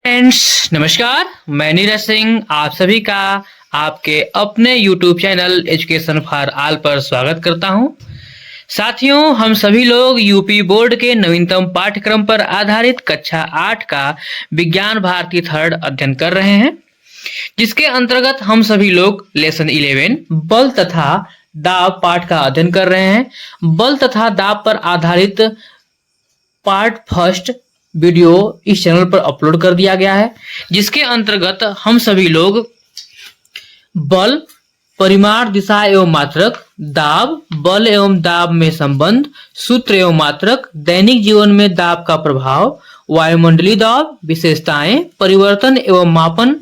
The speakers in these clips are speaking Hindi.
फ्रेंड्स नमस्कार, मैं नीरज सिंह आप सभी का आपके अपने YouTube channel education for all पर स्वागत करता हूं। साथियों, हम सभी लोग यूपी बोर्ड के नवीनतम पाठ्यक्रम पर आधारित कक्षा 8 का विज्ञान भारती थर्ड अध्ययन कर रहे हैं, जिसके अंतर्गत हम सभी लोग लेसन 11 बल तथा दाब पाठ का अध्ययन कर रहे हैं। बल तथा दाब पर आधारित पार्ट फर्स्ट वीडियो इस चैनल पर अपलोड कर दिया गया है, जिसके अंतर्गत हम सभी लोग बल, परिमाण, दिशा एवं मात्रक, दाब, बल एवं दाब में संबंध, सूत्र एवं मात्रक, दैनिक जीवन में दाब का प्रभाव, वायुमंडलीय दाब, विशेषताएं, परिवर्तन एवं मापन,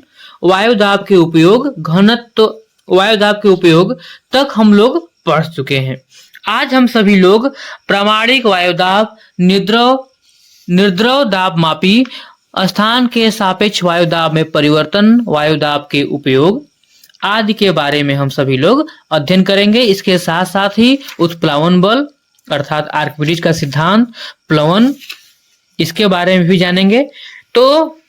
वायु दाब के उपयोग, घनत्व, वायु दाब के उपयोग तक हम लोग पढ़ चुके हैं। आज हम सभी लोग प्रामाणिक वायु दाब, निर्द्रव दाब मापी, स्थान के सापेक्ष वायु दाब में परिवर्तन, वायु दाब के उपयोग आदि के बारे में हम सभी लोग अध्ययन करेंगे। इसके साथ साथ ही उत्प्लावन बल अर्थात आर्किमिडीज का सिद्धांत, प्लवन, इसके बारे में भी जानेंगे। तो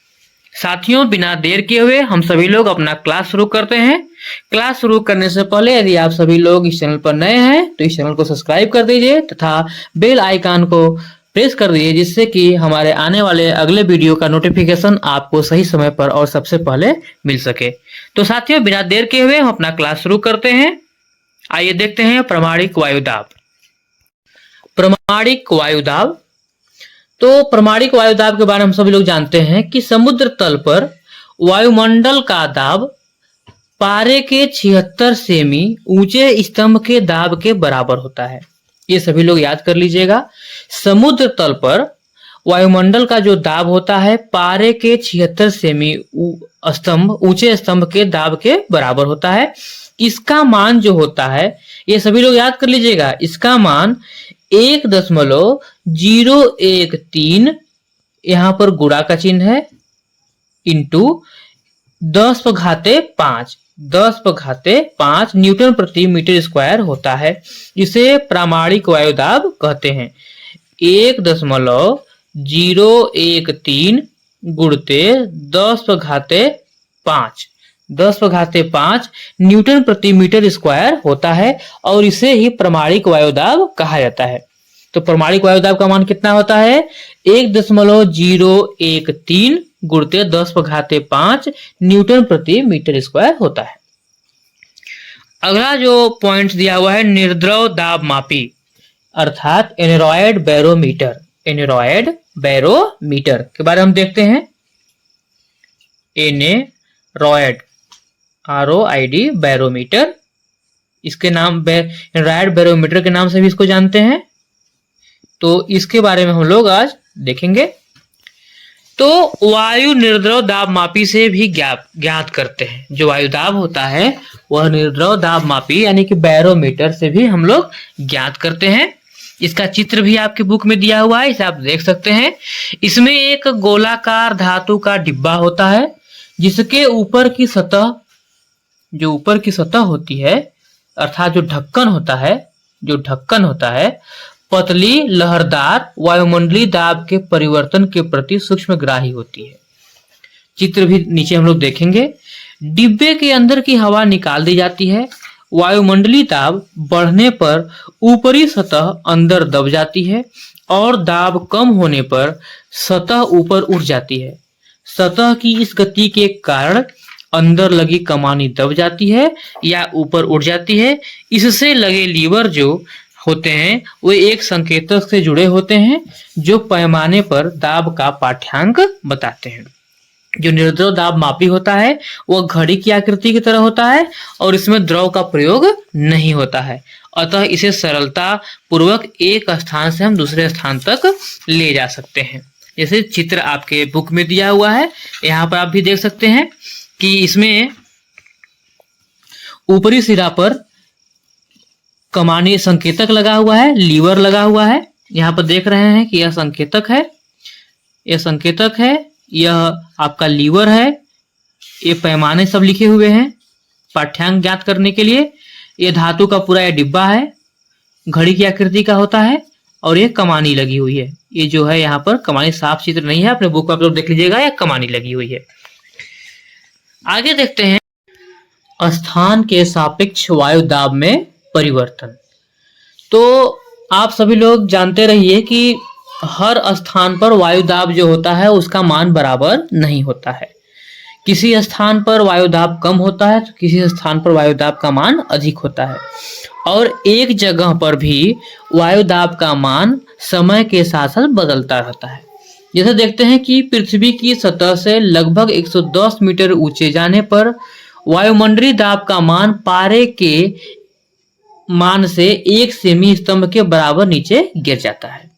साथियों, बिना देर किए हुए हम सभी लोग अपना क्लास शुरू करते हैं। क्लास शुरू करने से पहले यदि आप सभी लोग इस चैनल पर नए हैं तो इस चैनल को सब्सक्राइब कर दीजिए तथा बेल आइकन को प्रेस कर दीजिए, जिससे कि हमारे आने वाले अगले वीडियो का नोटिफिकेशन आपको सही समय पर और सबसे पहले मिल सके। तो साथियों, बिना देर किए हुए हम अपना क्लास शुरू करते हैं। आइए देखते हैं प्रामाणिक वायु दाब। प्रामाणिक वायु दाब, तो प्रामाणिक वायु दाब के बारे में हम सभी लोग जानते हैं कि समुद्र तल पर वायुमंडल का दाब पारे के 76 सेमी ऊंचे स्तंभ के दाब के बराबर होता है। ये सभी लोग याद कर लीजिएगा। समुद्र तल पर वायुमंडल का जो दाब होता है पारे के 76 सेमी ऊंचे स्तंभ के दाब के बराबर होता है। इसका मान जो होता है, ये सभी लोग याद कर लीजिएगा, इसका मान 1.013, यहां पर गुणा का चिन्ह है, इंटू 10⁵ न्यूटन प्रति मीटर स्क्वायर होता है। इसे प्रामाणिक वायु दाब कहते हैं। 1.013 गुणते 10⁵ न्यूटन प्रति मीटर स्क्वायर होता है और इसे ही प्रामाणिक वायु दाब कहा जाता है। तो प्रामाणिक वायु दाब का मान कितना होता है? 1.013 गुणते 10⁵ न्यूटन प्रति मीटर स्क्वायर होता है। अगला जो पॉइंट दिया हुआ है, निर्द्रव दाब मापी अर्थात एनेरॉयड बैरोमीटर। एनेरॉयड बैरोमीटर के बारे में हम देखते हैं। एनेरॉयड ROID बैरोमीटर, इसके नाम एनेरॉयड बैरोमीटर के नाम से भी इसको जानते हैं। तो इसके बारे में हम लोग आज देखेंगे। तो वायु निर्द्रव दाब मापी से भी ज्ञात करते हैं। जो वायु दाब होता है वह निर्द्रव दाब मापी यानी कि बैरोमीटर से भी हम लोग ज्ञात करते हैं। इसका चित्र भी आपके बुक में दिया हुआ है, इसे आप देख सकते हैं। इसमें एक गोलाकार धातु का डिब्बा होता है, जिसके ऊपर की सतह, जो ऊपर की सतह होती है अर्थात जो ढक्कन होता है पतली लहरदार वायुमंडलीय दाब के परिवर्तन के प्रति सूक्ष्मग्राही होती है। चित्र भी नीचे हम लोग देखेंगे। डिब्बे के अंदर की हवा निकाल दी जाती है। वायुमंडलीय दाब बढ़ने पर ऊपरी सतह अंदर दब जाती है और दाब कम होने पर सतह ऊपर उठ जाती है। सतह की इस गति के कारण अंदर लगी कमानी दब जाती है या ऊपर उठ जाती है। इससे लगे लीवर जो होते हैं वे एक संकेतक से जुड़े होते हैं, जो पैमाने पर दाब का पाठ्यांक बताते हैं। जो निर्द्रव दाब मापी होता है वह घड़ी की आकृति की तरह होता है और इसमें द्रव का प्रयोग नहीं होता है, अतः इसे सरलता पूर्वक एक स्थान से हम दूसरे स्थान तक ले जा सकते हैं। जैसे चित्र आपके बुक में दिया हुआ है, यहाँ पर आप भी देख सकते हैं कि इसमें ऊपरी सिरा पर कमानी संकेतक लगा हुआ है, लीवर लगा हुआ है। यहाँ पर देख रहे हैं कि यह संकेतक है, यह आपका लीवर है, ये पैमाने सब लिखे हुए हैं पाठ्यांक ज्ञात करने के लिए। ये धातु का पूरा ये डिब्बा है, घड़ी की आकृति का होता है और ये कमानी लगी हुई है। ये जो है यहाँ पर कमानी साफ चित्र नहीं है, अपने बुक में आप लोग देख लीजिएगा, या कमानी लगी हुई है। आगे देखते हैं स्थान के सापेक्ष वायु दाब में परिवर्तन। तो आप सभी लोग जानते रहिए कि हर स्थान पर वायु दाब जो होता है उसका मान बराबर नहीं होता है। किसी स्थान पर वायु दाब कम होता है तो किसी स्थान पर वायु दाब का मान अधिक होता है, और एक जगह पर भी वायु दाब का मान समय के साथ साथ बदलता रहता है। जैसे देखते हैं कि पृथ्वी की सतह से लगभग 110 मीटर ऊंचे जाने पर वायुमंडलीय दाब का मान पारे के मान से 1 सेमी स्तंभ के बराबर नीचे गिर जाता है।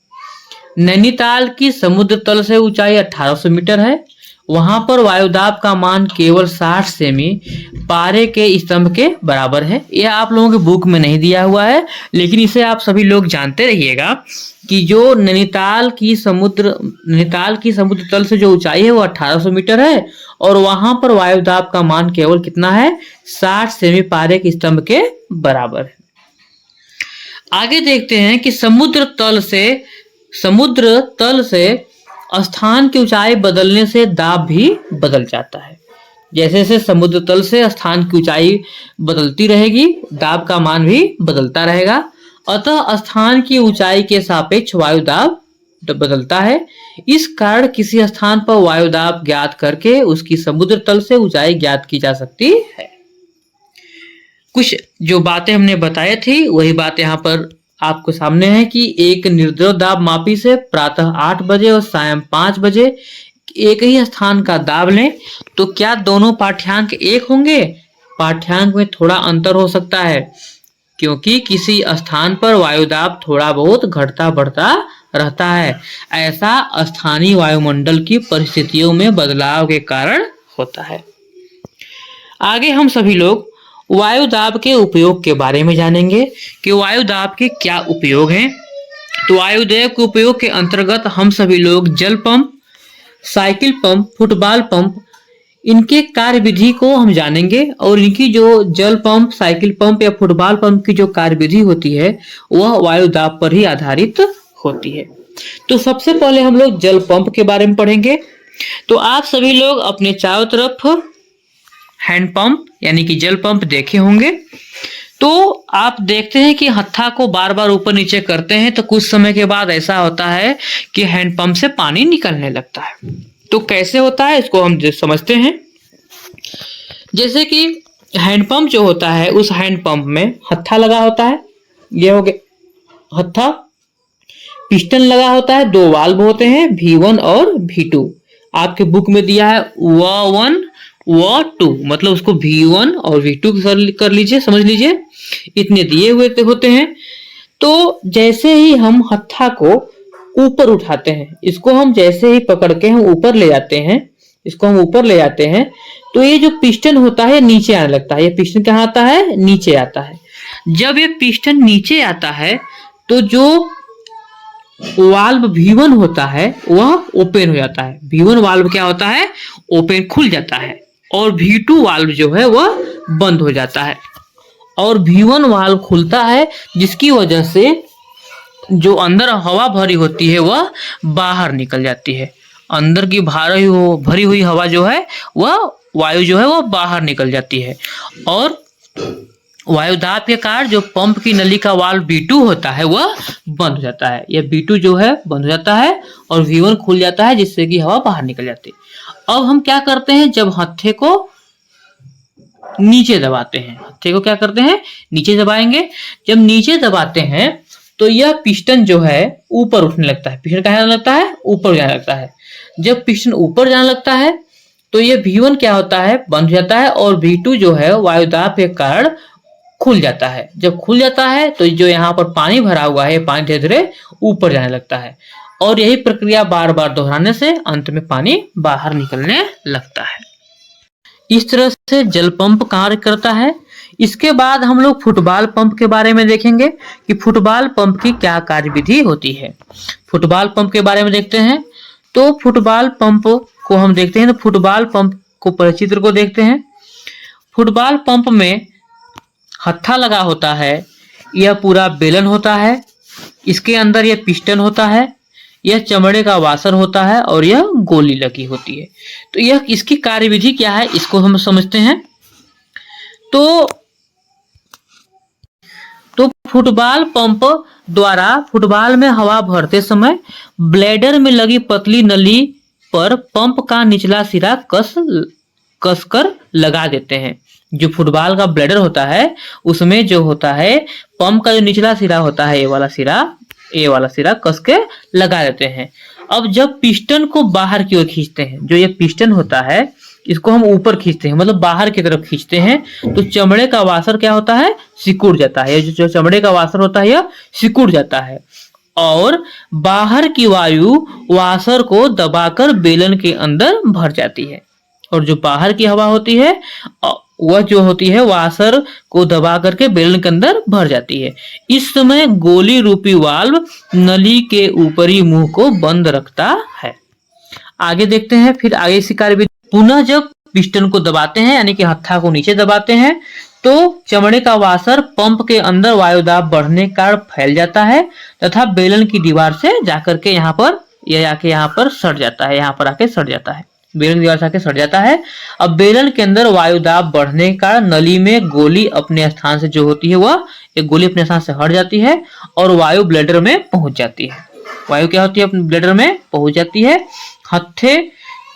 नैनीताल की समुद्र तल से ऊंचाई 1800 मीटर है। वहां पर वायुदाब का मान केवल 60 सेमी पारे के स्तंभ के बराबर है। यह आप लोगों के बुक में नहीं दिया हुआ है, लेकिन इसे आप सभी लोग जानते रहिएगा कि जो नैनीताल की समुद्र तल से जो ऊंचाई है वो 1800 मीटर है, और वहां पर वायुदाब का मान केवल कितना है, 60 सेमी पारे के स्तंभ के बराबर है। आगे देखते हैं कि समुद्र तल से स्थान की ऊंचाई बदलने से दाब भी बदल जाता है। जैसे जैसे समुद्र तल से स्थान की ऊंचाई बदलती रहेगी, दाब का मान भी बदलता रहेगा। अतः स्थान की ऊंचाई के सापेक्ष वायु दाब बदलता है। इस कारण किसी स्थान पर वायु दाब ज्ञात करके उसकी समुद्र तल से ऊंचाई ज्ञात की जा सकती है। कुछ जो बातें हमने बताई थी वही बात यहाँ पर आपको सामने है कि एक निर्द्रव दाब मापी से प्रातः 8 बजे और सायं 5 बजे एक ही स्थान का दाब लें तो क्या दोनों पाठ्यांक एक होंगे? पाठ्यांक में थोड़ा अंतर हो सकता है, क्योंकि किसी स्थान पर वायुदाब थोड़ा बहुत घटता बढ़ता रहता है। ऐसा स्थानीय वायुमंडल की परिस्थितियों में बदलाव के कारण होता है। आगे हम सभी लोग वायु दाब के उपयोग के बारे में जानेंगे कि वायु दाब के क्या उपयोग हैं। तो वायु दाब के उपयोग के अंतर्गत हम सभी लोग जल pump, cycle pump, football pump, इनके कार्य विधि को हम जानेंगे, और इनकी जो जल पंप, साइकिल पंप या फुटबॉल पंप की जो कार्य विधि होती है वह वायु दाब पर ही आधारित होती है। तो सबसे पहले हम लोग जल पंप के बारे में पढ़ेंगे। तो आप सभी लोग अपने चारों तरफ हैंड पंप यानी कि जल पंप देखे होंगे। तो आप देखते हैं कि हत्था को बार बार ऊपर नीचे करते हैं तो कुछ समय के बाद ऐसा होता है कि हैंड पंप से पानी निकलने लगता है। तो कैसे होता है इसको हम समझते हैं। जैसे कि हैंड पंप जो होता है उस हैंड पंप में हत्था लगा होता है, ये हो गया हत्था, पिस्टन लगा होता है, 2 वाल्व होते हैं V1 और V2। आपके बुक में दिया है V1 V2, मतलब उसको V1 और V2 कर लीजिए, समझ लीजिए, इतने दिए हुए होते हैं। तो जैसे ही हम हत्था को ऊपर उठाते हैं, इसको हम जैसे ही पकड़ के हम ऊपर ले जाते हैं, तो ये जो पिस्टन होता है नीचे आने लगता है। ये पिस्टन कहाँ आता है? नीचे आता है। जब ये पिस्टन नीचे आता है तो जो वाल्व V1 होता है वह ओपन हो जाता है। V1 वाल्व क्या होता है? ओपन, खुल जाता है, और V2 वाल्व जो है वह बंद हो जाता है। और V1 वाल्व खुलता है जिसकी वजह से जो अंदर हवा भरी होती है वह बाहर निकल जाती है। अंदर की भरी हुई हवा जो है वह वायु जो है वह बाहर निकल जाती है, और वायुदाब के कारण जो पंप की नली का वाल्व V2 होता है वह बंद हो जाता है। यह V2 जो है बंद हो जाता है और V1 खुल जाता है जिससे कि हवा बाहर निकल जाती है। अब हम क्या करते हैं, जब हत्थे को नीचे दबाते हैं, हत्थे को क्या करते हैं? नीचे दबाएंगे। जब नीचे दबाते हैं तो यह पिस्टन जो है ऊपर उठने लगता है। पिस्टन कहाँ जाने लगता है? ऊपर जाने लगता है। जब पिस्टन ऊपर जाने लगता है तो यह V1 क्या होता है? बंद हो जाता है, और V2 जो है वायुदाब के कारण खुल जाता है। जब खुल जाता है तो जो यहाँ पर पानी भरा हुआ है, पानी धीरे धीरे ऊपर जाने लगता है, और यही प्रक्रिया बार बार दोहराने से अंत में पानी बाहर निकलने लगता है। इस तरह से जल पंप कार्य करता है। इसके बाद हम लोग फुटबॉल पंप के बारे में देखेंगे कि फुटबॉल पंप की क्या कार्य विधि होती है। फुटबॉल पंप के बारे में देखते हैं। तो फुटबॉल पंप को हम देखते हैं, तो फुटबॉल पंप को परिचित्र को देखते हैं। फुटबॉल पंप में हत्था लगा होता है, यह पूरा बेलन होता है, इसके अंदर यह पिस्टन होता है, यह चमड़े का वाशर होता है और यह गोली लगी होती है। तो यह इसकी कार्यविधि क्या है इसको हम समझते हैं। तो फुटबॉल पंप द्वारा फुटबॉल में हवा भरते समय ब्लेडर में लगी पतली नली पर पंप का निचला सिरा कसकर लगा देते हैं। जो फुटबॉल का ब्लेडर होता है उसमें जो होता है पंप का जो निचला सिरा होता है, ये वाला सिरा कस के लगा देते हैं। अब जब पिस्टन को बाहर की ओर खींचते हैं, जो ये पिस्टन होता है इसको हम ऊपर खींचते हैं, मतलब बाहर की तरफ खींचते हैं, तो चमड़े का वाशर क्या होता है, सिकुड़ जाता है। जो चमड़े का वाशर होता है यह सिकुड़ जाता है और बाहर की वायु वाशर को दबाकर बेलन के अंदर भर जाती है, और जो बाहर की हवा होती है वह जो होती है वाशर को दबा करके बेलन के अंदर भर जाती है। इस समय गोली रूपी वाल्व नली के ऊपरी मुंह को बंद रखता है। आगे देखते हैं, फिर आगे इसी कार्यविधि पुनः जब पिस्टन को दबाते हैं यानी कि हत्था को नीचे दबाते हैं तो चमड़े का वाशर पंप के अंदर वायु दाब बढ़ने के कारण फैल जाता है तथा बेलन की दीवार से जाकर के यहाँ पर सट जाता है, यहाँ पर आके सट जाता है, बेलन की दीवार से आके सट जाता है। अब बेलन के अंदर वायु दाब बढ़ने के कारण नली में गोली अपने स्थान से जो होती है वह एक गोली अपने स्थान से हट जाती है और वायु ब्लेडर में पहुंच जाती है। वायु क्या होती है, अपने ब्लेडर में पहुंच जाती है। हत्थे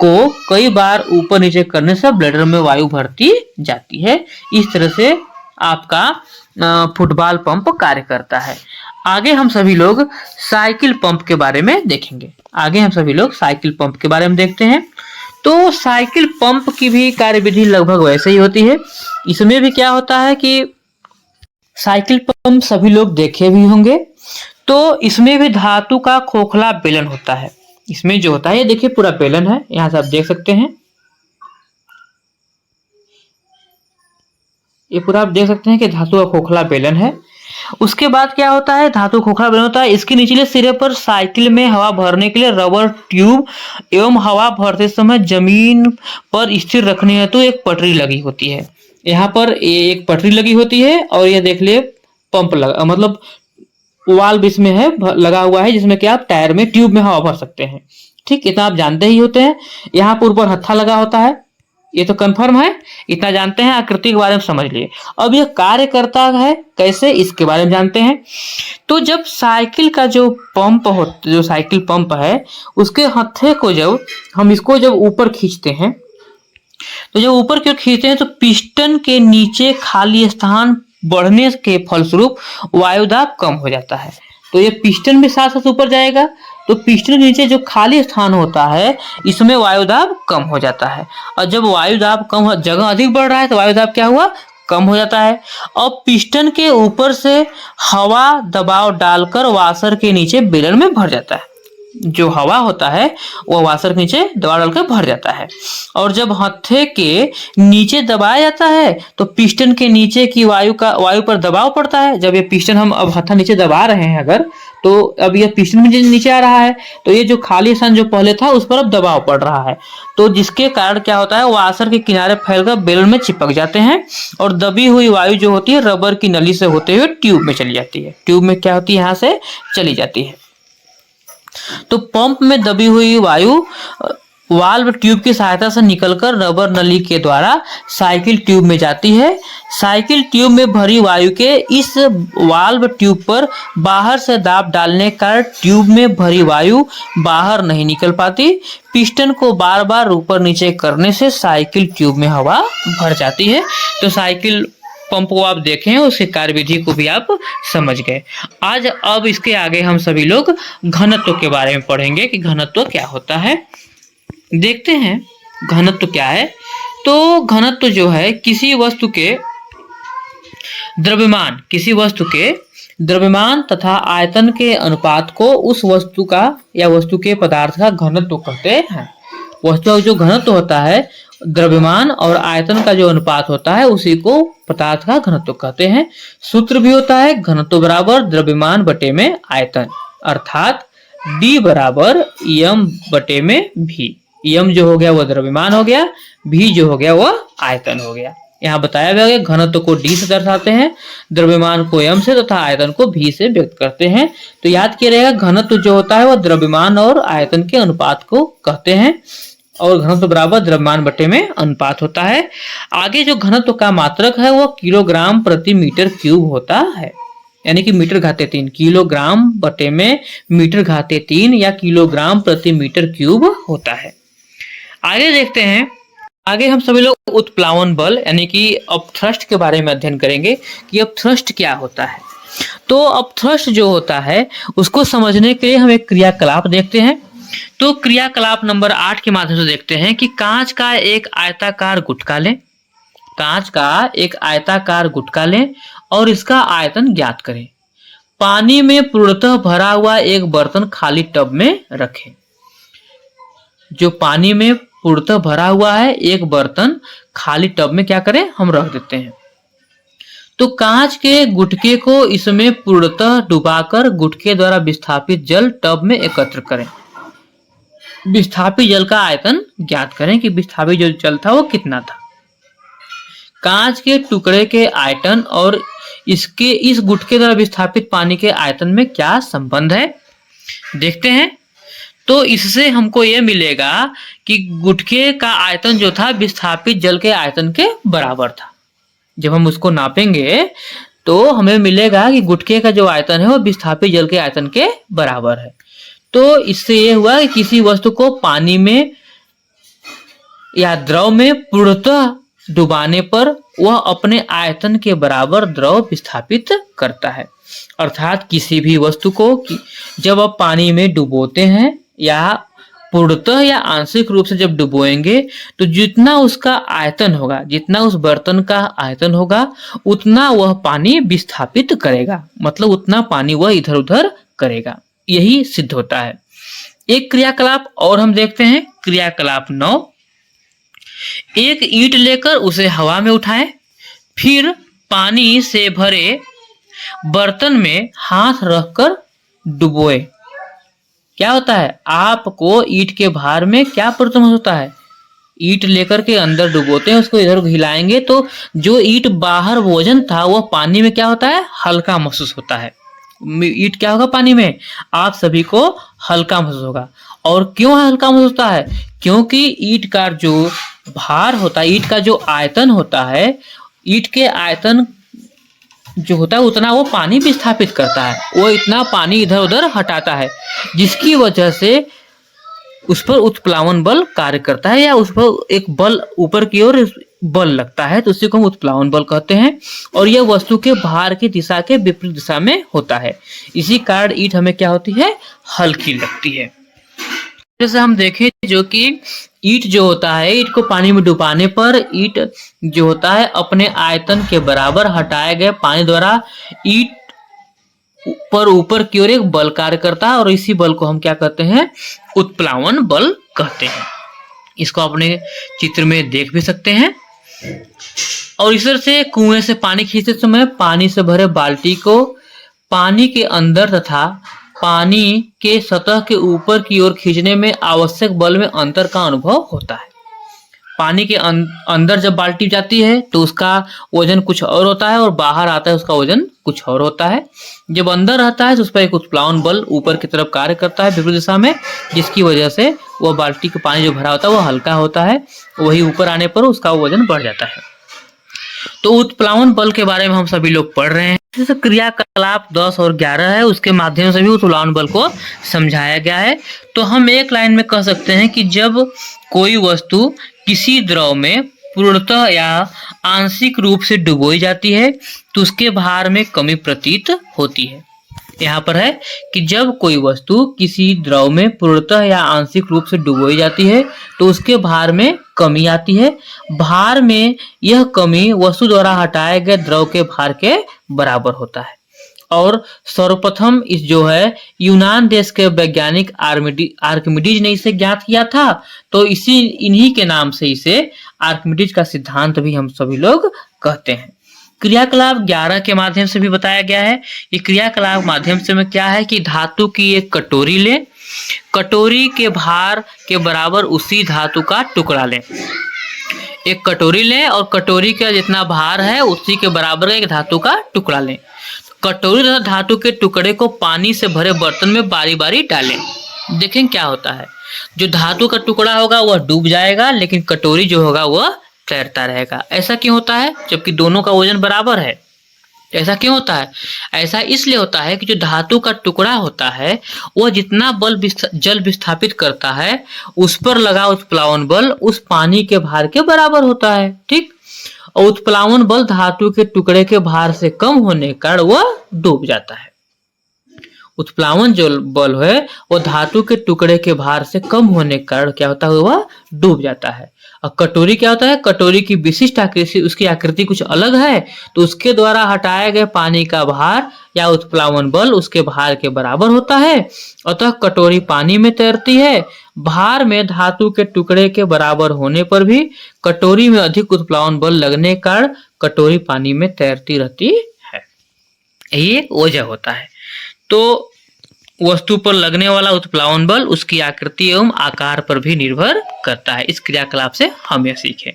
को कई बार ऊपर नीचे करने से ब्लेडर में वायु भरती जाती है। इस तरह से आपका फुटबॉल पंप कार्य करता है। आगे हम सभी लोग साइकिल पंप के बारे में देखेंगे। देखते हैं। तो साइकिल पंप की भी कार्यविधि लगभग वैसे ही होती है। इसमें भी क्या होता है कि साइकिल पंप सभी लोग देखे भी होंगे। तो इसमें भी धातु का खोखला बेलन होता है। इसमें जो होता है, ये देखिए पूरा बेलन है, यहां से आप देख सकते हैं, ये पूरा आप देख सकते हैं कि धातु का खोखला बेलन है। उसके बाद क्या होता है, धातु खोखला बेलन होता है, इसके निचले सिरे पर साइकिल में हवा भरने के लिए रबर ट्यूब एवं हवा भरते समय जमीन पर स्थिर रखने हेतु एक पटरी लगी होती है। यहाँ पर एक पटरी लगी होती है और ये देख लिए पंप लगा, मतलब वाल्व इसमें है लगा हुआ है जिसमें कि आप टायर में ट्यूब में हवा भर सकते हैं। ठीक, इतना आप जानते ही होते हैं। यहाँ पर ऊपर हत्था लगा होता है, ये तो कंफर्म है, इतना जानते हैं। आकृति के बारे में समझ लिए। अब यह कार्य करता है कैसे, इसके बारे में जानते हैं। तो जब साइकिल का जो साइकिल पंप है उसके हत्थे को जब हम इसको ऊपर खींचते हैं, तो जब ऊपर क्यों खींचते हैं तो पिस्टन के नीचे खाली स्थान बढ़ने के फलस्वरूप वायुदाब कम हो जाता है। तो ये पिस्टन भी साथ साथ ऊपर जाएगा, तो पिस्टन के नीचे जो खाली स्थान होता है इसमें वायुदाब कम हो जाता है। और जब वायुदाब कम हो, जगह अधिक बढ़ रहा है तो वायुदाब क्या हुआ, कम हो जाता है। अब पिस्टन के ऊपर से हवा दबाव डालकर वाशर के नीचे बेलन में भर जाता है। जो हवा होता है वो वाशर के नीचे दबाव डालकर भर जाता है। और जब हत्थे के नीचे दबाया जाता है तो पिस्टन के नीचे की वायु पर दबाव पड़ता है। जब ये पिस्टन हम अब हत्था नीचे दबा रहे हैं अगर, तो अब ये पिस्टन में नीचे आ रहा है तो ये जो खाली स्थान जो पहले था उस पर अब दबाव पड़ रहा है, तो जिसके कारण क्या होता है वाशर के किनारे फैलकर बेलन में चिपक जाते हैं और दबी हुई वायु जो होती है रबर की नली से होते हुए ट्यूब में चली जाती है। ट्यूब में क्या होती है, यहाँ से चली जाती है। तो पंप में दबी हुई वायु वाल्व ट्यूब की सहायता से निकलकर रबर नली के द्वारा साइकिल ट्यूब में जाती है। साइकिल ट्यूब में भरी वायु के इस वाल्व ट्यूब पर बाहर से दाब डालने के कारण ट्यूब में भरी वायु बाहर नहीं निकल पाती। पिस्टन को बार बार ऊपर नीचे करने से साइकिल ट्यूब में हवा भर जाती है। तो साइकिल पंप को आप देखें, उसकी कार्यविधि को भी आप समझ गए। अब इसके आगे हम सभी लोग घनत्व के बारे में पढ़ेंगे कि घनत्व क्या होता है। देखते हैं घनत्व क्या है। तो घनत्व जो है किसी वस्तु के द्रव्यमान तथा आयतन के अनुपात को उस वस्तु का या वस्तु के पदार्थ का घनत्व कहते हैं। वस्तु का जो घनत्व होता है, द्रव्यमान और आयतन का जो अनुपात होता है उसी को पदार्थ का घनत्व कहते हैं। सूत्र भी होता है घनत्व बराबर द्रव्यमान बटे में आयतन, अर्थात D बराबर m बटे में v। m जो हो गया वो द्रव्यमान हो गया, v जो हो गया वो आयतन हो गया। यहाँ बताया गया है घनत्व को d से दर्शाते हैं, द्रव्यमान को m से तथा आयतन को v से व्यक्त करते हैं। तो याद किया रहेगा घनत्व जो होता है वह द्रव्यमान और आयतन के अनुपात को कहते हैं और घनत्व बराबर द्रव्यमान बटे में अनुपात होता है। आगे जो घनत्व का मात्रक है वह किलोग्राम प्रति मीटर क्यूब होता है, यानी कि मीटर घाते 3, किलोग्राम बटे में मीटर घाते 3 या किलोग्राम प्रति मीटर क्यूब होता है। आगे देखते हैं, आगे हम सभी लोग उत्प्लावन बल यानी कि अपथ्रस्ट के बारे में अध्ययन करेंगे कि अपथ्रस्ट क्या होता है। तो अपथ्रस्ट जो होता है उसको समझने के लिए हम एक क्रियाकलाप देखते हैं। तो क्रियाकलाप नंबर 8 के माध्यम से देखते हैं कि कांच का एक आयताकार गुटका लें, कांच का एक आयताकार गुटका लें और इसका आयतन ज्ञात करें। पानी में पूर्णतः भरा हुआ एक बर्तन खाली टब में रखें। जो पानी में पूर्णतः भरा हुआ है एक बर्तन खाली टब में क्या करें, हम रख देते हैं। तो कांच के गुटके को इसमें पूर्णतः डुबाकर गुटके द्वारा विस्थापित जल टब में एकत्र करें। विस्थापित जल का आयतन ज्ञात करें कि विस्थापित जो जल था वो कितना था। कांच के टुकड़े के आयतन और इस गुटके द्वारा विस्थापित पानी के आयतन में क्या संबंध है, देखते हैं। तो इससे हमको यह मिलेगा कि गुटके का आयतन जो था विस्थापित जल के आयतन के बराबर था। जब हम उसको नापेंगे तो हमें मिलेगा कि गुटके का जो आयतन है वो विस्थापित जल के आयतन के बराबर है। तो इससे ये हुआ कि किसी वस्तु को पानी में या द्रव में पूर्णतः डुबाने पर वह अपने आयतन के बराबर द्रव विस्थापित करता है। अर्थात किसी भी वस्तु को जब आप पानी में डुबोते हैं या पूर्णतः या आंशिक रूप से जब डुबोएंगे तो जितना उसका आयतन होगा, जितना उस बर्तन का आयतन होगा उतना वह पानी विस्थापित करेगा, मतलब उतना पानी वह इधर उधर करेगा। यही सिद्ध होता है। एक क्रियाकलाप और हम देखते हैं, क्रियाकलाप 9। एक ईंट लेकर उसे हवा में उठाएं, फिर पानी से भरे बर्तन में हाथ रखकर डुबोए। क्या होता है, आपको ईंट के भार में क्या परिवर्तन होता है, ईंट लेकर के अंदर डुबोते हैं, उसको इधर हिलाएंगे तो जो ईंट बाहर वजन था वह पानी में क्या होता है, हल्का महसूस होता है। ईंट क्या होगा, पानी में आप सभी को हल्का महसूस होगा। और क्यों हल्का महसूस होता है, क्योंकि ईंट का जो भार होता है, ईंट का जो आयतन होता है, ईंट के आयतन जो होता है उतना वो पानी विस्थापित करता है, वो इतना पानी इधर उधर हटाता है, जिसकी वजह से उस पर उत्प्लावन बल कार्य करता है या उस पर एक बल ऊपर की ओर बल लगता है, तो उसी को हम उत्प्लावन बल कहते हैं। और यह वस्तु के भार की दिशा के विपरीत दिशा में होता है। इसी कारण ईंट हमें क्या होती है, हल्की लगती है। जैसे हम देखें जो कि ईंट जो होता है, ईंट को पानी में डुबाने पर ईंट जो होता है अपने आयतन के बराबर हटाए गए पानी द्वारा ईंट पर ऊपर की ओर एक बल कार्य करता है और इसी बल को हम क्या कहते हैं, उत्प्लावन बल कहते हैं। इसको अपने चित्र में देख भी सकते हैं। और इस तरह से कुएं से पानी खींचते समय पानी से भरे बाल्टी को पानी के अंदर तथा पानी के सतह के ऊपर की ओर खींचने में आवश्यक बल में अंतर का अनुभव होता है। पानी के अंदर जब बाल्टी जाती है तो उसका वजन कुछ और होता है और बाहर आता है उसका वजन कुछ और होता है। जब अंदर रहता है तो उस पर एक उत्प्लावन बल ऊपर की तरफ कार्य करता है विपरीत दिशा में, जिसकी वजह से वह बाल्टी का पानी जो भरा होता है वो हल्का होता है, वही ऊपर आने पर उसका वजन बढ़ जाता है। तो उत्प्लावन बल के बारे में हम सभी लोग पढ़ रहे हैं। जैसे क्रियाकलाप 10 और 11 है, उसके माध्यम से भी उत्प्लावन बल को समझाया गया है। तो हम एक लाइन में कह सकते हैं कि जब कोई वस्तु किसी द्रव में पूर्णतः या आंशिक रूप से डुबोई जाती है तो उसके भार में कमी प्रतीत होती है। यहाँ पर है कि जब कोई वस्तु किसी द्रव में पूर्णतः या आंशिक रूप से डुबोई जाती है तो उसके भार में कमी आती है। भार में यह कमी वस्तु द्वारा हटाए गए द्रव के भार के बराबर होता है। और सर्वप्रथम इस जो है यूनान देश के वैज्ञानिक आर्किमिडीज ने इसे ज्ञात किया था, तो इन्हीं के नाम से इसे आर्किमिडीज का सिद्धांत भी हम सभी लोग कहते हैं। क्रियाकलाप 11 के माध्यम से भी बताया गया है। ये क्रियाकलाप माध्यम से में क्या है कि धातु की एक कटोरी लें, कटोरी के भार के बराबर उसी धातु का टुकड़ा लें। एक कटोरी लें और कटोरी का जितना भार है उसी के बराबर का एक धातु का टुकड़ा लें। कटोरी तथा धातु के टुकड़े को पानी से भरे बर्तन में बारी बारी डालें। देखें क्या होता है, जो धातु का टुकड़ा होगा वह डूब जाएगा, लेकिन कटोरी जो होगा वह तैरता रहेगा। ऐसा क्यों होता है, जबकि दोनों का वजन बराबर है? ऐसा क्यों होता है? ऐसा इसलिए होता है कि जो धातु का टुकड़ा होता है वह जितना जल विस्थापित करता है उस पर लगा उत्प्लावन बल उस पानी के भार के बराबर होता है। ठीक, और उत्प्लावन बल धातु के टुकड़े के भार से कम होने के कारण वह डूब जाता है। उत्प्लावन जो बल है वो धातु के टुकड़े के भार से कम होने के कारण क्या होता है, वह डूब जाता है। और कटोरी क्या होता है, कटोरी की विशिष्ट आकृति, उसकी आकृति कुछ अलग है, तो उसके द्वारा हटाए गए पानी का भार या उत्प्लावन बल उसके भार के बराबर होता है। अतः कटोरी पानी में तैरती है। भार में धातु के टुकड़े के बराबर होने पर भी कटोरी में अधिक उत्प्लावन बल लगने के कारण कटोरी पानी में तैरती रहती है। ये वजह होता है। तो वस्तु पर लगने वाला उत्प्लावन बल उसकी आकृति एवं आकार पर भी निर्भर करता है। इस क्रियाकलाप से हम यह सीखें।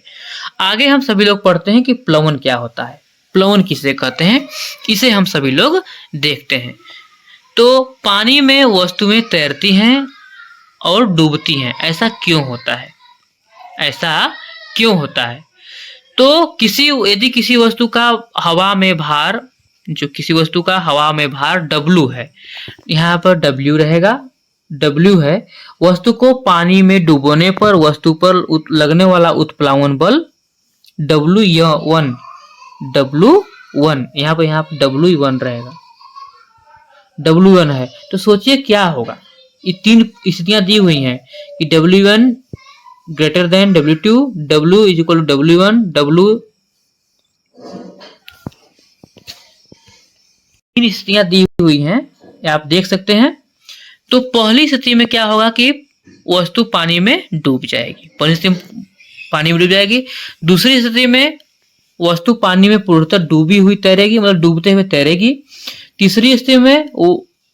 आगे हम सभी लोग पढ़ते हैं कि प्लवन क्या होता है, प्लवन किसे कहते हैं, इसे हम सभी लोग देखते हैं। तो पानी में वस्तुएं तैरती हैं और डूबती हैं, ऐसा क्यों होता है? ऐसा क्यों होता है? तो यदि किसी वस्तु का हवा में भार, जो किसी वस्तु का हवा में भार W है, यहाँ पर W रहेगा, W है, वस्तु को पानी में डुबोने पर वस्तु पर लगने वाला उत्प्लावन बल W1, यहाँ पर W1 रहेगा, W1 है। तो सोचिए क्या होगा, ये तीन स्थितियां दी हुई हैं कि W1 greater than W2, W is equal to W1, W, तीन स्थितियां दी हुई हैं, आप देख सकते हैं। तो पहली स्थिति में क्या होगा कि वस्तु पानी में डूब जाएगी, पहली स्थिति में पानी में डूब जाएगी। दूसरी स्थिति में वस्तु पानी में पूर्णतः डूबी हुई तैरेगी, मतलब डूबते हुए तैरेगी। तीसरी स्थिति में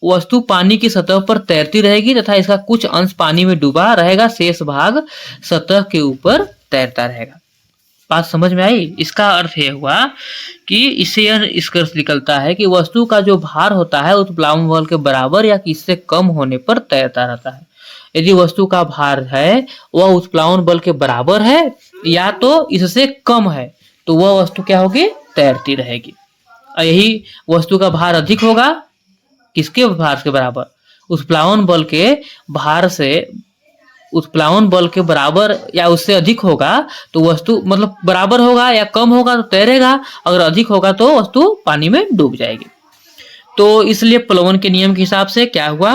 वस्तु पानी की सतह पर तैरती रहेगी तथा इसका कुछ अंश पानी में डूबा रहेगा, शेष भाग सतह के ऊपर तैरता रहेगा। बात समझ में आई? इसका अर्थ यह हुआ कि इससे यह निष्कर्ष निकलता है कि वस्तु का जो भार होता है उत्प्लावन बल के बराबर या इससे कम होने पर तैरता रहता है। यदि वस्तु का भार है वह उत्प्लावन बल के बराबर है या तो इससे कम है, तो वह वस्तु क्या होगी, तैरती रहेगी। और यही वस्तु का भार अधिक होगा, किसके भार के बराबर, उत्प्लावन बल के भार से, उत्प्लावन बल के बराबर या उससे अधिक होगा तो वस्तु, मतलब बराबर होगा या कम होगा तो तैरेगा, अगर अधिक होगा तो वस्तु पानी में डूब जाएगी। तो इसलिए प्लवन के नियम के हिसाब से क्या हुआ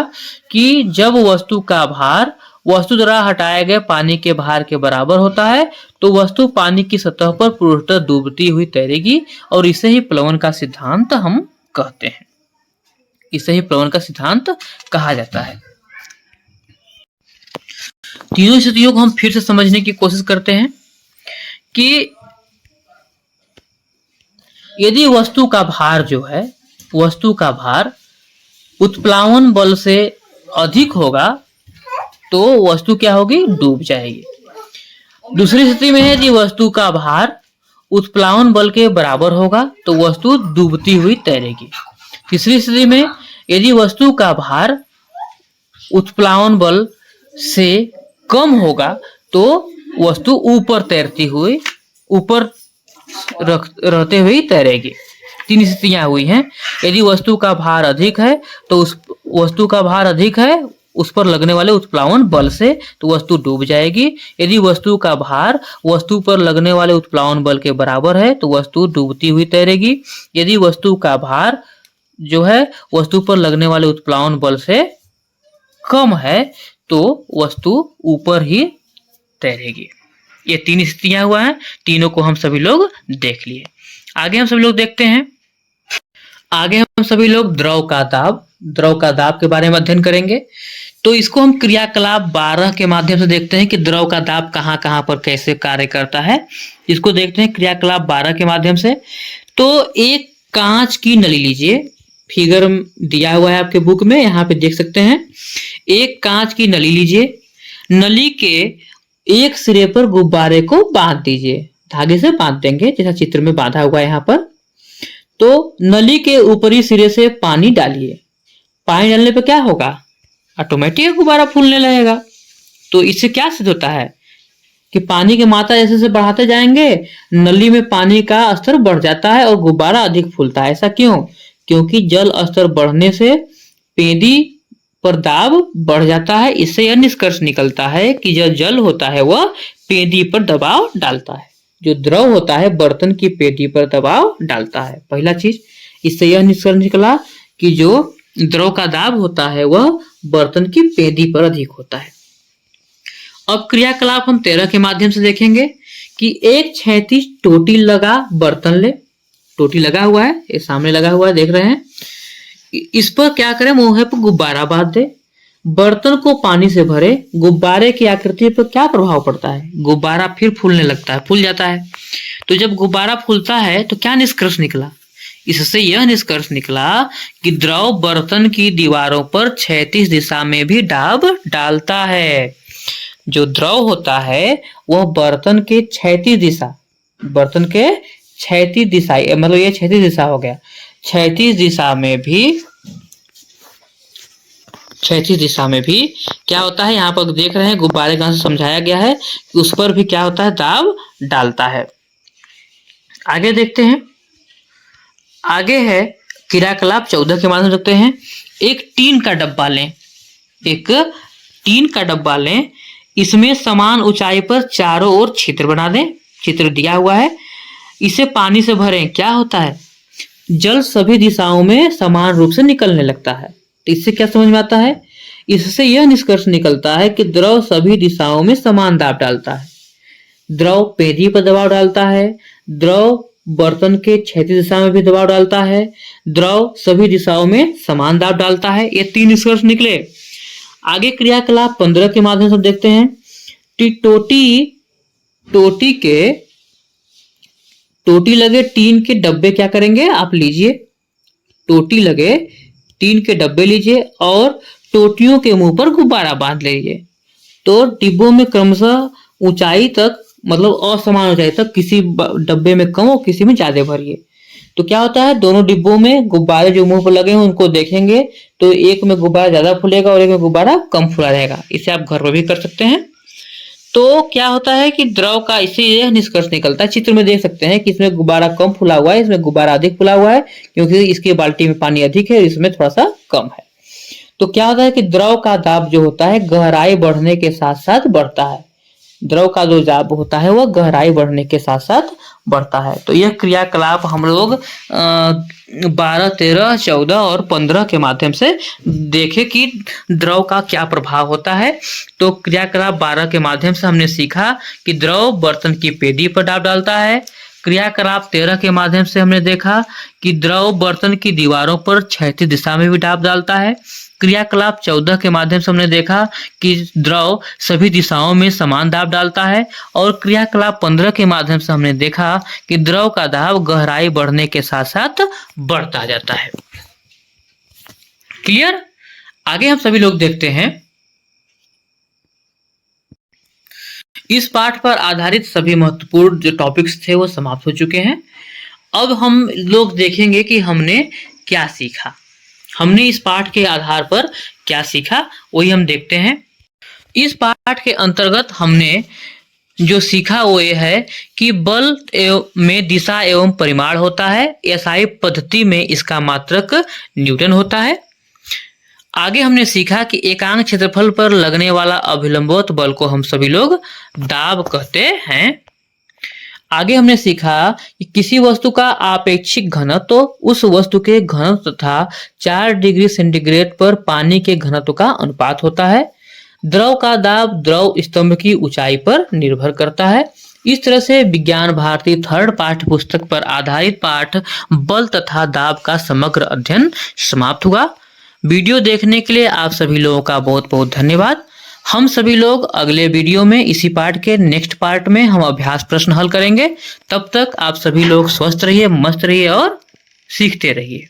कि जब वस्तु का भार वस्तु द्वारा हटाए गए पानी के भार के बराबर होता है तो वस्तु पानी की सतह पर पूर्णतः डूबती हुई तैरेगी, और इसे ही प्लवन का सिद्धांत हम कहते हैं। इसे ही प्लवन का सिद्धांत कहा जाता है। तीनों स्थितियों को हम फिर से समझने की कोशिश करते हैं कि यदि वस्तु का भार जो है, वस्तु का भार उत्प्लावन बल से अधिक होगा तो वस्तु क्या होगी, डूब जाएगी। दूसरी स्थिति में है यदि वस्तु का भार उत्प्लावन बल के बराबर होगा तो वस्तु डूबती हुई तैरेगी। तीसरी स्थिति में यदि वस्तु का भार उत्प्लावन बल से कम होगा तो वस्तु ऊपर तैरती हुई, ऊपर रहते हुए तैरेगी। तीन स्थितियां हुई हैं। यदि वस्तु का भार अधिक है तो उस वस्तु का भार अधिक है उस पर लगने वाले उत्प्लावन बल से तो वस्तु डूब जाएगी। यदि वस्तु का भार वस्तु पर लगने वाले उत्प्लावन बल के बराबर है तो वस्तु डूबती हुई तैरेगी। यदि वस्तु का भार जो है वस्तु पर लगने वाले उत्प्लावन बल से कम है तो वस्तु ऊपर ही तैरेगी। ये तीन स्थितियां हुआ है, तीनों को हम सभी लोग देख लिए। आगे हम सभी लोग देखते हैं, आगे हम सभी लोग द्रव का दाब के बारे में अध्ययन करेंगे। तो इसको हम क्रियाकलाप 12 के माध्यम से देखते हैं कि द्रव का दाब कहाँ कहाँ पर कैसे कार्य करता है। इसको देखते हैं क्रियाकलाप 12 के माध्यम से। तो एक कांच की नली लीजिए, फिगर दिया हुआ है आपके बुक में, यहाँ पे देख सकते हैं। एक कांच की नली लीजिए, नली के एक सिरे पर गुब्बारे को बांध दीजिए, धागे से बांध देंगे जैसा चित्र में बांधा हुआ है यहाँ पर। तो नली के ऊपरी सिरे से पानी डालिए, पानी डालने पर क्या होगा, ऑटोमेटिक गुब्बारा फूलने लगेगा। तो इससे क्या सिद्ध होता है कि पानी की मात्रा जैसे जैसे बढ़ाते जाएंगे नली में पानी का स्तर बढ़ जाता है और गुब्बारा अधिक फूलता है। ऐसा क्यों? क्योंकि जल स्तर बढ़ने से पेंदी पर दाब बढ़ जाता है। इससे यह निष्कर्ष निकलता है कि जो जल होता है वह पेंदी पर दबाव डालता है, जो द्रव होता है बर्तन की पेंदी पर दबाव डालता है। पहला चीज, इससे यह निष्कर्ष निकला कि जो द्रव का दाब होता है वह बर्तन की पेंदी पर अधिक होता है। अब क्रियाकलाप हम 13 के माध्यम से देखेंगे कि एक क्षैतिज टोटी लगा बर्तन ले, टोटी लगा हुआ है, ये सामने लगा हुआ है, देख रहे हैं। इस पर क्या करें, मुंह पर गुब्बारा बांध दे, बर्तन को पानी से भरे। गुब्बारे की आकृति पर क्या प्रभाव पड़ता है, गुब्बारा फिर फूलने लगता है, फूल जाता है। तो जब गुब्बारा फूलता है तो क्या निष्कर्ष निकला, इससे यह निष्कर्ष निकला कि द्रव बर्तन की दीवारों पर क्षैतिज दिशा में भी दाब डालता है। जो द्रव होता है वह बर्तन के क्षैतिज दिशा, बर्तन के क्षैतिज दिशा, मतलब ये क्षैतिज दिशा हो गया, क्षैतिज दिशा में भी क्या होता है, यहाँ पर देख रहे हैं गुब्बारे का समझाया गया है कि उस पर भी क्या होता है, दाब डालता है। आगे देखते हैं, आगे है क्रियाकलाप 14 के माध्यम से देखते हैं। एक टीन का डब्बा लें, एक टीन का डब्बा लें, इसमें समान ऊंचाई पर चारों ओर छिद्र बना दें, चित्र दिया हुआ है। इसे पानी से भरें, क्या होता है, जल सभी दिशाओं में समान रूप से निकलने लगता है। तो इससे क्या समझ में आता है, इससे यह निष्कर्ष निकलता है कि द्रव सभी दिशाओं में समान दाब डालता है। द्रव पेंदी पर दबाव डालता है, द्रव बर्तन के क्षैतिज दिशा में भी दबाव डालता है, द्रव सभी दिशाओं में समान दाब डालता है। ये 3 निष्कर्ष निकले। आगे क्रियाकलाप 15 के माध्यम से देखते हैं। टोटी लगे टीन के डब्बे क्या करेंगे, आप लीजिए, टोटी लगे टीन के डब्बे लीजिए और टोटियों के मुंह पर गुब्बारा बांध लीजिए। तो डिब्बों में क्रमशः ऊंचाई तक, मतलब असमान ऊंचाई तक, किसी डब्बे में कम और किसी में ज्यादा भरिए। तो क्या होता है, दोनों डिब्बों में गुब्बारे जो मुंह पर लगे हैं उनको देखेंगे तो एक में गुब्बारा ज्यादा फूलेगा और एक में गुब्बारा कम फूला रहेगा। इसे आप घर पर भी कर सकते हैं। तो क्या होता है कि द्रव का इससे यह निष्कर्ष निकलता है, चित्र में देख सकते हैं कि इसमें गुब्बारा कम फूला हुआ है, इसमें गुब्बारा अधिक फूला हुआ है, क्योंकि इसकी बाल्टी में पानी अधिक है और इसमें थोड़ा सा कम है। तो क्या होता है कि द्रव का दाब जो होता है गहराई बढ़ने के साथ साथ बढ़ता है। द्रव का जो दाब होता है वह गहराई बढ़ने के साथ साथ बढ़ता है। तो यह क्रियाकलाप हम लोग 12, 13, 14 और 15 के माध्यम से देखे कि द्रव का क्या प्रभाव होता है। तो क्रियाकलाप 12 के माध्यम से हमने सीखा कि द्रव बर्तन की पेंदी पर दाब डालता है। क्रियाकलाप 13 के माध्यम से हमने देखा कि द्रव बर्तन की दीवारों पर क्षैतिज दिशा में भी दाब डालता है। क्रियाकलाप 14 के माध्यम से हमने देखा कि द्रव सभी दिशाओं में समान दाब डालता है। और क्रियाकलाप 15 के माध्यम से हमने देखा कि द्रव का दाब गहराई बढ़ने के साथ साथ बढ़ता जाता है। क्लियर? आगे हम सभी लोग देखते हैं। इस पाठ पर आधारित सभी महत्वपूर्ण जो टॉपिक्स थे वो समाप्त हो चुके हैं। अब हम लोग देखेंगे कि हमने क्या सीखा, हमने इस पाठ के आधार पर क्या सीखा, वही हम देखते हैं। इस पाठ के अंतर्गत हमने जो सीखा वो ये है कि बल में दिशा एवं परिमाण होता है। एसआई पद्धति में इसका मात्रक न्यूटन होता है। आगे हमने सीखा कि एकांक क्षेत्रफल पर लगने वाला अभिलंबवत बल को हम सभी लोग दाब कहते हैं। आगे हमने सीखा कि किसी वस्तु का आपेक्षिक घनत्व तो उस वस्तु के घनत्व तथा 4 डिग्री सेंटीग्रेड पर पानी के घनत्व का अनुपात होता है। द्रव का दाब द्रव स्तंभ की ऊंचाई पर निर्भर करता है। इस तरह से विज्ञान भारती 3rd पाठ्य पुस्तक पर आधारित पाठ बल तथा दाब का समग्र अध्ययन समाप्त हुआ। वीडियो देखने के लिए आप सभी लोगों का बहुत बहुत धन्यवाद। हम सभी लोग अगले वीडियो में इसी पाठ के नेक्स्ट पार्ट में हम अभ्यास प्रश्न हल करेंगे। तब तक आप सभी लोग स्वस्थ रहिए, मस्त रहिए और सीखते रहिए।